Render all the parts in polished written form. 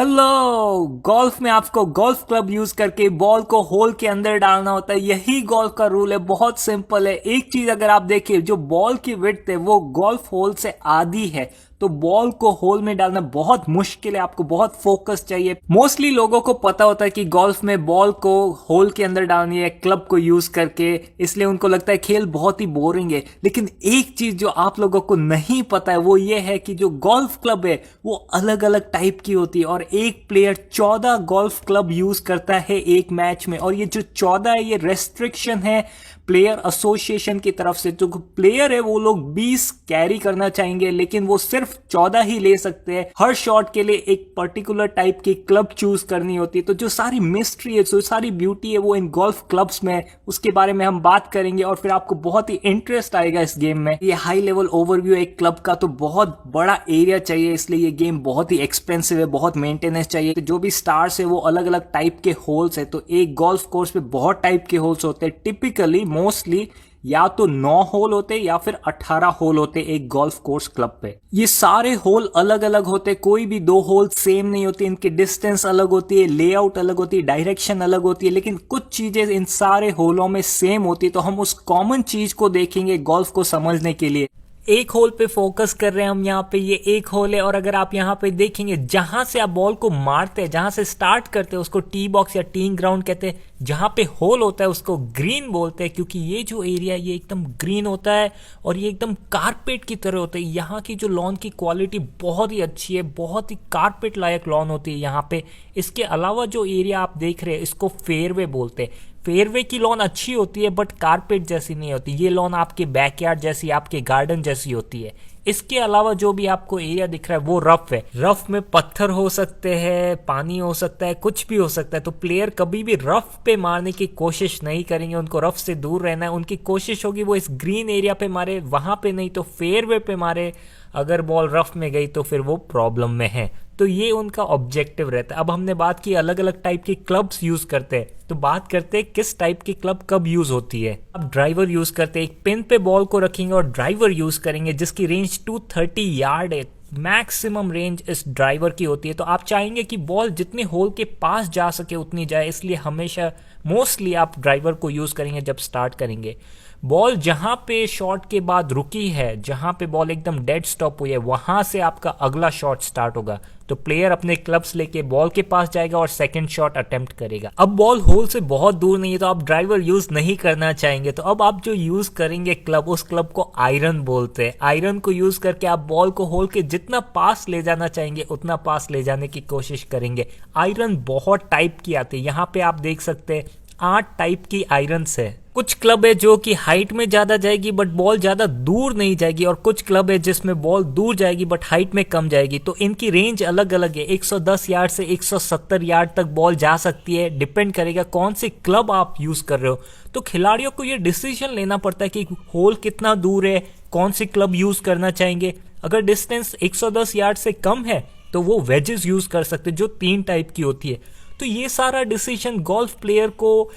Hello. Golf में आपको golf club use करके बॉल को होल के अंदर डालना होता है। यही गोल्फ का रूल है, बहुत सिंपल है। एक चीज अगर आप देखिए, जो बॉल की विड्थ है वो गोल्फ होल से आधी है, तो बॉल को होल में डालना बहुत मुश्किल है। आपको बहुत फोकस चाहिए। मोस्टली लोगों को पता होता है कि गोल्फ में बॉल को होल के अंदर डालनी है क्लब को यूज करके, इसलिए उनको लगता है खेल बहुत ही बोरिंग है। लेकिन एक चीज जो आप लोगों को नहीं पता है वो ये है कि जो गोल्फ क्लब है वो अलग अलग टाइप की होती है, और एक प्लेयर 14 गोल्फ क्लब यूज करता है एक मैच में। और ये जो 14 है ये रेस्ट्रिक्शन है प्लेयर एसोसिएशन की तरफ से। जो प्लेयर है वो लोग 20 कैरी करना चाहेंगे, लेकिन वो सिर्फ 14 ही ले सकते हैं। हर शॉट के लिए एक पर्टिकुलर टाइप की क्लब चूज करनी होती है। तो जो सारी मिस्ट्री है, जो सारी ब्यूटी है वो इन गोल्फ क्लब्स में, उसके बारे में हम बात करेंगे और फिर आपको बहुत ही इंटरेस्ट आएगा इस गेम में। ये हाई लेवल ओवरव्यू एक क्लब का, तो बहुत बड़ा एरिया चाहिए, इसलिए ये गेम बहुत ही एक्सपेंसिव है, बहुत मेंटेनेंस चाहिए। तो जो भी स्टार्स है वो अलग अलग टाइप के होल्स है। तो एक गोल्फ कोर्स पे बहुत टाइप के होल्स होते हैं। टिपिकली मोस्टली या तो 9 होल होते या फिर 18 होल होते एक गोल्फ कोर्स क्लब पे। ये सारे होल अलग अलग होते, कोई भी 2 होल सेम नहीं होती। इनकी डिस्टेंस अलग होती है, लेआउट अलग होती है, डायरेक्शन अलग होती है, लेकिन कुछ चीजें इन सारे होलों में सेम होती है। तो हम उस कॉमन चीज को देखेंगे गोल्फ को समझने के लिए। एक होल पे फोकस कर रहे हैं हम यहाँ पे। ये एक होल है, और अगर आप यहाँ पे देखेंगे जहां से आप बॉल को मारते हैं, जहां से स्टार्ट करते हैं, उसको टी बॉक्स या टीइंग ग्राउंड कहते हैं। जहां पे होल होता है उसको ग्रीन बोलते हैं, क्योंकि ये जो एरिया ये एकदम ग्रीन होता है और ये एकदम कारपेट की तरह होता है। यहाँ की जो लॉन की क्वालिटी बहुत ही अच्छी है, बहुत ही कारपेट लायक लॉन होती है यहाँ पे। इसके अलावा जो एरिया आप देख रहे हैं इसको फेयरवे बोलते हैं। फेयरवे की लॉन अच्छी होती है बट कारपेट जैसी नहीं होती। ये लॉन आपके बैकयार्ड जैसी, आपके गार्डन जैसी होती है। इसके अलावा जो भी आपको एरिया दिख रहा है वो रफ है। रफ में पत्थर हो सकते हैं, पानी हो सकता है, कुछ भी हो सकता है। तो प्लेयर कभी भी रफ पे मारने की कोशिश नहीं करेंगे, उनको रफ से दूर रहना है। उनकी कोशिश होगी वो इस ग्रीन एरिया पे मारे, वहां पे नहीं तो फेयरवे पे मारे। अगर बॉल रफ में गई तो फिर वो प्रॉब्लम में है। तो ये उनका ऑब्जेक्टिव रहता है। अब हमने बात की अलग अलग टाइप की क्लब्स यूज करते हैं, तो बात करते हैं किस टाइप की क्लब कब यूज होती है। अब ड्राइवर यूज करते हैं, एक पिन पे बॉल को रखेंगे और ड्राइवर यूज करेंगे जिसकी रेंज 230 यार्ड है। मैक्सिमम रेंज इस ड्राइवर की होती है। तो आप चाहेंगे कि बॉल जितने होल के पास जा सके उतनी जाए, इसलिए हमेशा मोस्टली आप ड्राइवर को यूज करेंगे जब स्टार्ट करेंगे। बॉल जहां पे शॉट के बाद रुकी है, जहां पे बॉल एकदम डेड स्टॉप हुई है, वहां से आपका अगला शॉट स्टार्ट होगा। तो प्लेयर अपने क्लब्स लेके बॉल के पास जाएगा और सेकंड शॉट अटेम्प्ट करेगा। अब बॉल होल से बहुत दूर नहीं है तो आप ड्राइवर यूज नहीं करना चाहेंगे। तो अब आप जो यूज करेंगे क्लब, उस क्लब को आयरन बोलते हैं। आयरन को यूज करके आप बॉल को होल के जितना पास ले जाना चाहेंगे उतना पास ले जाने की कोशिश करेंगे। आयरन बहुत टाइप की आती है। यहाँ पे आप देख सकते हैं 8 टाइप की आयरन्स है। कुछ क्लब है जो कि हाइट में ज्यादा जाएगी बट बॉल ज्यादा दूर नहीं जाएगी, और कुछ क्लब है जिसमें बॉल दूर जाएगी बट हाइट में कम जाएगी। तो इनकी रेंज अलग अलग है। 110 यार्ड से 170 यार्ड तक बॉल जा सकती है। डिपेंड करेगा कौन सी क्लब आप यूज कर रहे हो। तो खिलाड़ियों को ये डिसीजन लेना पड़ता है कि होल कितना दूर है, कौन सी क्लब यूज करना चाहेंगे। अगर डिस्टेंस 110 यार्ड से कम है तो वो वेजेस यूज कर सकते हैं जो 3 टाइप की होती है। तो ये सारा डिसीजन गोल्फ प्लेयर को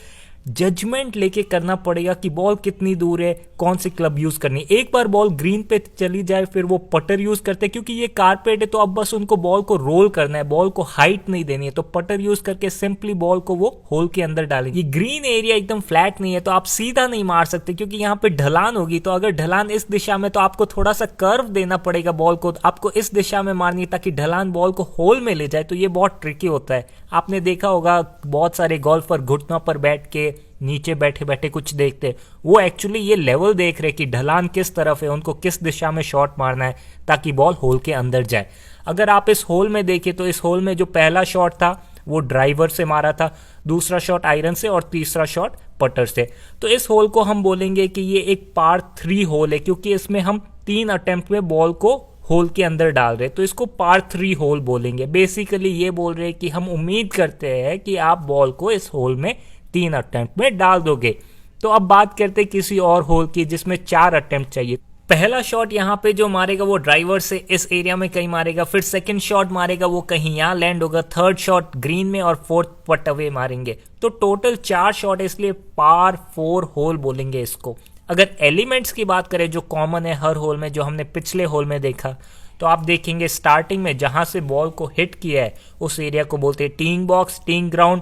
जजमेंट लेके करना पड़ेगा कि बॉल कितनी दूर है, कौन सी क्लब यूज करनी है। एक बार बॉल ग्रीन पे चली जाए फिर वो पटर यूज करते हैं, क्योंकि ये कारपेट है तो अब बस उनको बॉल को रोल करना है, बॉल को हाइट नहीं देनी है। तो पटर यूज करके सिंपली बॉल को वो होल के अंदर डालेंगे। ये ग्रीन एरिया एकदम फ्लैट नहीं है तो आप सीधा नहीं मार सकते, क्योंकि यहाँ पे ढलान होगी। तो अगर ढलान इस दिशा में तो आपको थोड़ा सा कर्व देना पड़ेगा बॉल को, आपको इस दिशा में मारनी है ताकि ढलान बॉल को होल में ले जाए। तो ये बहुत ट्रिकी होता है। आपने देखा होगा बहुत सारे गोल्फर घुटनों पर बैठ के नीचे बैठे बैठे कुछ देखते, वो एक्चुअली ये लेवल देख रहे कि ढलान किस तरफ है, उनको किस दिशा में शॉट मारना है ताकि बॉल होल के अंदर जाए। अगर आप इस होल में देखें तो इस होल में जो पहला शॉट था वो ड्राइवर से मारा था, दूसरा शॉट आयरन से और तीसरा शॉट पटर से। तो इस होल को हम बोलेंगे कि ये एक par 3 होल है, क्योंकि इसमें हम 3 अटेम्प्ट में बॉल को होल के अंदर डाल रहे, तो इसको par 3 होल बोलेंगे। बेसिकली ये बोल रहे हैं कि हम उम्मीद करते हैं कि आप बॉल को इस होल में 3 अटेम्प्ट में डाल दोगे। तो अब बात करते हैं किसी और होल की जिसमें 4 अटेम्प्ट चाहिए। पहला शॉट यहाँ पे जो मारेगा वो ड्राइवर से इस एरिया में कहीं मारेगा, फिर सेकंड शॉट मारेगा वो कहीं यहाँ लैंड होगा, थर्ड शॉट ग्रीन में और फोर्थ पट अवे मारेंगे। तो टोटल 4 शॉट है, इसलिए par 4 होल बोलेंगे इसको। अगर एलिमेंट्स की बात करें जो कॉमन है हर होल में, जो हमने पिछले होल में देखा, तो आप देखेंगे स्टार्टिंग में जहां से बॉल को हिट किया है उस एरिया को बोलते हैं टीइंग बॉक्स, टीइंग ग्राउंड।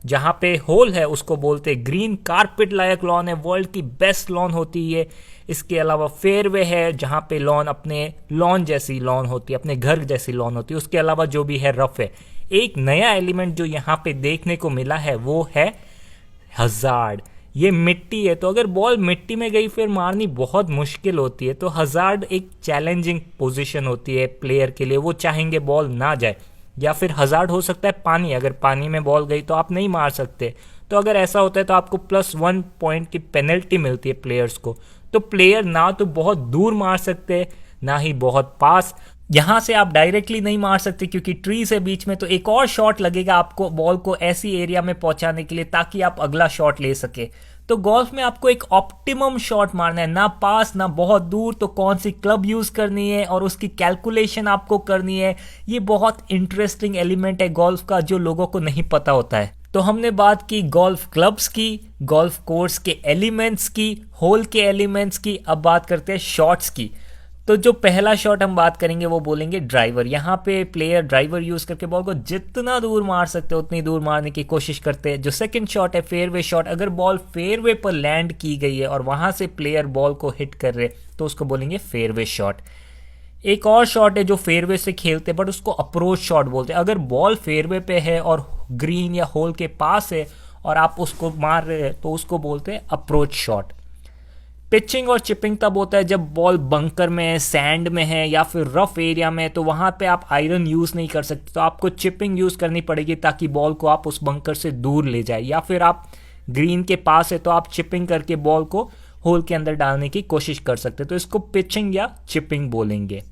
जहां पे होल है उसको बोलते हैं ग्रीन। कारपेट लायक लॉन है, वर्ल्ड की बेस्ट लॉन होती है। इसके अलावा फेयरवे है जहां पे लॉन अपने लॉन जैसी लॉन होती है, अपने घर जैसी लॉन होती है। उसके अलावा जो भी है रफ है। एक नया एलिमेंट जो यहाँ पे देखने को मिला है वो है हजार्ड। ये मिट्टी है, तो अगर बॉल मिट्टी में गई फिर मारनी बहुत मुश्किल होती है। तो हजार्ड एक चैलेंजिंग पोजीशन होती है प्लेयर के लिए, वो चाहेंगे बॉल ना जाए। या फिर हजार्ड हो सकता है पानी, अगर पानी में बॉल गई तो आप नहीं मार सकते। तो अगर ऐसा होता है तो आपको +1 पॉइंट की पेनल्टी मिलती है प्लेयर्स को। तो प्लेयर ना तो बहुत दूर मार सकते ना ही बहुत पास। यहां से आप डायरेक्टली नहीं मार सकते क्योंकि ट्री से बीच में, तो एक और शॉट लगेगा आपको बॉल को ऐसी एरिया में पहुंचाने के लिए ताकि आप अगला शॉट ले सके। तो गोल्फ में आपको एक ऑप्टिमम शॉट मारना है, ना पास ना बहुत दूर। तो कौन सी क्लब यूज करनी है और उसकी कैलकुलेशन आपको करनी है, ये बहुत इंटरेस्टिंग एलिमेंट है गोल्फ का जो लोगों को नहीं पता होता है। तो हमने बात की गोल्फ क्लब्स की, गोल्फ कोर्स के एलिमेंट्स की, होल के एलिमेंट्स की। अब बात करते हैं शॉट्स की। तो जो पहला शॉट हम बात करेंगे वो बोलेंगे ड्राइवर। यहाँ पे प्लेयर ड्राइवर यूज करके बॉल को जितना दूर मार सकते हो उतनी दूर मारने की कोशिश करते हैं। जो सेकंड शॉट है फेयरवे शॉट। अगर बॉल फेयरवे पर लैंड की गई है और वहां से प्लेयर बॉल को हिट कर रहे तो उसको बोलेंगे फेयरवे शॉट। एक और शॉट है जो फेयरवे से खेलते बट उसको अप्रोच शॉट बोलते हैं। अगर बॉल फेयरवे पे है और ग्रीन या होल के पास है और आप उसको मार रहे हैं तो उसको बोलते हैं अप्रोच शॉट। पिचिंग और चिपिंग तब होता है जब बॉल बंकर में है, सैंड में है या फिर रफ एरिया में है, तो वहां पे आप आयरन यूज नहीं कर सकते। तो आपको चिपिंग यूज करनी पड़ेगी ताकि बॉल को आप उस बंकर से दूर ले जाए। या फिर आप ग्रीन के पास है तो आप चिपिंग करके बॉल को होल के अंदर डालने की कोशिश कर सकते हैं। तो इसको पिचिंग या चिपिंग बोलेंगे।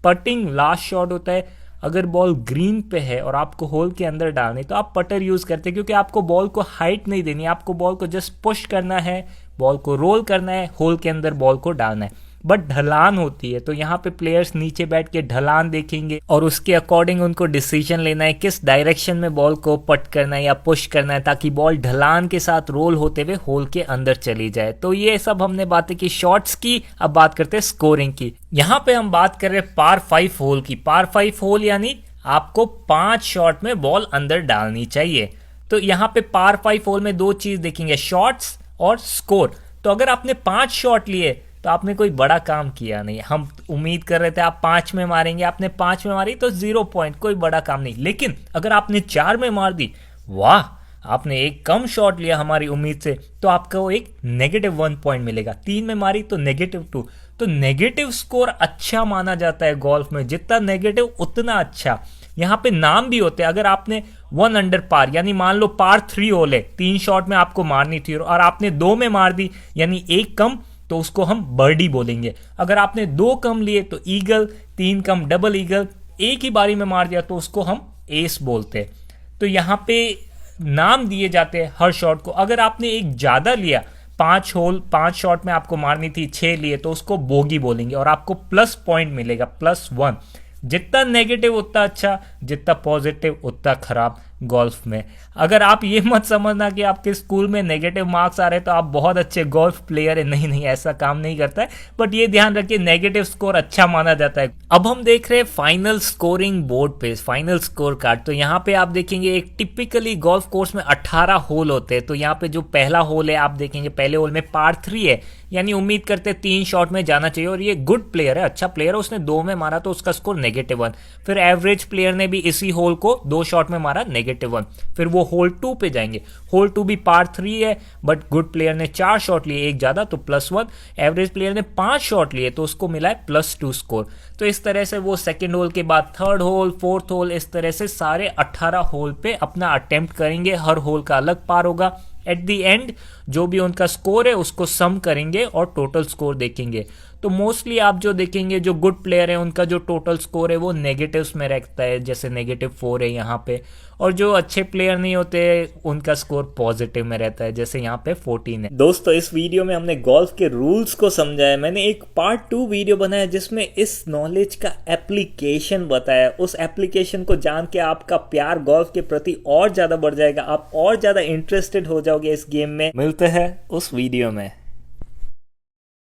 पटिंग लास्ट शॉट होता है। अगर बॉल ग्रीन पे है और आपको होल के अंदर डालनी तो आप पटर यूज करते हैं क्योंकि आपको बॉल को हाइट नहीं देनी, आपको बॉल को जस्ट पुश करना है, बॉल को रोल करना है, होल के अंदर बॉल को डालना है। बट ढलान होती है तो यहाँ पे प्लेयर्स नीचे बैठ के ढलान देखेंगे और उसके अकॉर्डिंग उनको डिसीजन लेना है किस डायरेक्शन में बॉल को पट करना है या पुश करना है ताकि बॉल ढलान के साथ रोल होते हुए होल के अंदर चली जाए। तो ये सब हमने बातें की शॉट्स की। अब बात करते हैं स्कोरिंग की। यहाँ पे हम बात कर रहे हैं par 5 होल की। par 5 होल यानी आपको 5 शॉट में बॉल अंदर डालनी चाहिए। तो यहाँ पे par 5 होल में दो चीज देखेंगे, शॉट्स और स्कोर। तो अगर आपने 5 शॉट लिए तो आपने कोई बड़ा काम किया नहीं। हम उम्मीद कर रहे थे आप 5 में मारेंगे, आपने 5 में मारी तो 0 पॉइंट, कोई बड़ा काम नहीं। लेकिन अगर आपने 4 में मार दी, वाह, आपने एक कम शॉट लिया हमारी उम्मीद से, तो आपको एक -1 पॉइंट मिलेगा। 3 में मारी तो -2। तो नेगेटिव स्कोर अच्छा माना जाता है गोल्फ में, जितना नेगेटिव उतना अच्छा। यहाँ पे नाम भी होते हैं। अगर आपने 1 अंडर पार यानी मान लो par 3 होल है, 3 शॉट में आपको मारनी थी और आपने 2 में मार दी यानी एक कम, तो उसको हम बर्डी बोलेंगे। अगर आपने 2 कम लिए तो ईगल, 3 कम डबल ईगल, एक ही बारी में मार दिया तो उसको हम एस बोलते हैं। तो यहाँ पे नाम दिए जाते हैं हर शॉट को। अगर आपने एक ज्यादा लिया, 5 शॉट में आपको मारनी थी, 6 लिए, तो उसको बोगी बोलेंगे और आपको प्लस पॉइंट मिलेगा, +1। जितना नेगेटिव उतना अच्छा, जितना पॉजिटिव उतना खराब गोल्फ में। अगर आप ये मत समझना कि आपके स्कूल में नेगेटिव मार्क्स आ रहे हैं तो आप बहुत अच्छे गोल्फ प्लेयर है, नहीं, ऐसा काम नहीं करता है। बट ये ध्यान रखिए नेगेटिव स्कोर अच्छा माना जाता है। अब हम देख रहे हैं फाइनल स्कोरिंग बोर्ड पे, फाइनल स्कोर कार्ड। तो यहाँ पे आप देखेंगे एक टिपिकली गोल्फ कोर्स में 18 होल होते हैं। तो यहाँ पे जो पहला होल है आप देखेंगे पहले होल में par 3 है, यानी उम्मीद करते हैं 3 शॉट में जाना चाहिए। और ये गुड प्लेयर है, अच्छा प्लेयर है, उसने 2 में मारा तो उसका स्कोर -1। फिर एवरेज प्लेयर ने भी इसी होल को 2 शॉट में मारा, -1। फिर वो होल 2 पे जाएंगे। होल 2 भी par 3 है बट गुड प्लेयर ने 4 शॉट लिए, एक ज्यादा तो +1। एवरेज प्लेयर ने 5 शॉट लिए तो उसको मिला है +2 स्कोर। तो इस तरह से वो सेकंड होल के बाद थर्ड होल, फोर्थ होल, इस तरह से सारे 18 होल पे अपना अटेम्प्ट करेंगे। हर होल का अलग पार होगा। एट द एंड जो भी उनका स्कोर है उसको सम करेंगे और टोटल स्कोर देखेंगे। तो मोस्टली आप जो देखेंगे जो गुड प्लेयर है उनका जो टोटल स्कोर है वो नेगेटिव्स में रहता है, जैसे -4 है यहाँ पे। और जो अच्छे प्लेयर नहीं होते उनका स्कोर पॉजिटिव में रहता है, जैसे यहाँ पे 14 है। दोस्तों इस वीडियो में हमने गोल्फ के रूल्स को समझाया। मैंने एक पार्ट 2 वीडियो बनाया जिसमें इस नॉलेज का एप्लीकेशन बताया। उस एप्लीकेशन को जान के आपका प्यार गोल्फ के प्रति और ज्यादा बढ़ जाएगा, आप और ज्यादा इंटरेस्टेड हो जाओगे इस गेम में। मिलते हैं उस वीडियो में।